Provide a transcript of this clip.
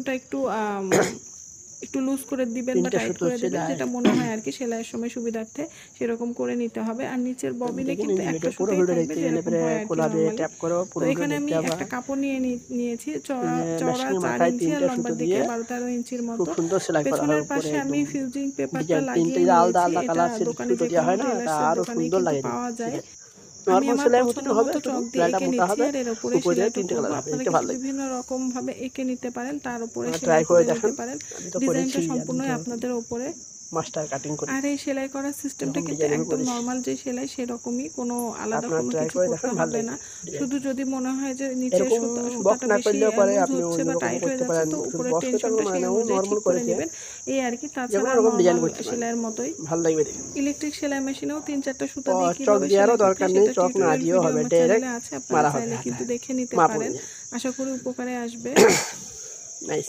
সুতোটা একটু লুজ করে দিবেন বা টাইট করে দিবেন, যেটা মনে হয় আর কি সেলাইয়ের সময় সুবিধার্থে সেরকম করে নিতে হবে। আর নিচের ববিনে কিন্তু একটা সুতোই থাকবে, যেরকম হয় আর কি নরমালি। তো এখানে আমি একটা কাপড় নিয়েছি চওড়া 4 ইঞ্চি আর লম্বার দিকে 12-13 ইঞ্চির মতো। পেছনের পাশে আমি ফিউজিং পেপারটা লাগিয়ে নিয়েছি। এটা দোকানে যে কোনো টেলার্সের দোকানে কিন্তু পাওয়া যায়। আমি আমার পছন্দ মতো চক দিয়ে এঁকে নিচ্ছি আর এর উপরে সেলাইটা করবো। আপনারা কিন্তু বিভিন্ন রকম ভাবে এঁকে নিতে পারেন, তার উপরে সেলাই করে নিতে পারেন। ডিজাইনটা সম্পূর্ণই আপনাদের উপরে। মাস্টার কাটিং করে। আর এই সেলাই করার সিস্টেমটা কিন্তু একদম নরমাল যে সেলাই সেরকমই, কোনো আলাদা কোনো কিছু করতে হবে না। শুধু যদি মনে হয় যে নিচের সুতাটা বেশি লুজ হচ্ছে বা টাইট হয়ে যাচ্ছে, তো উপরের টেনশনটা সেই অনুযায়ী ঠিক করে নেবেন, এই আর কি। তাছাড়া নরমাল সেলাইয়ের মতোই। ভালো লাগবে দেখে। ইলেকট্রিক সেলাই মেশিনেও 3-4টা সুতা দিয়ে চক কিভাবে দেওয়ারও সেলাই দরকার করতে নেই, হয় সেটা চক না টিউটোরিয়াল দিয়েও ভিডিও হবে, আমার চ্যানেলে ডাইরেক্ট আছে, আপনারা মারা হবে। চাইলে কিন্তু দেখে নিতে মাপ পারেন। অনুযায়ী। আশা করি উপকারে আসবে। নাইস।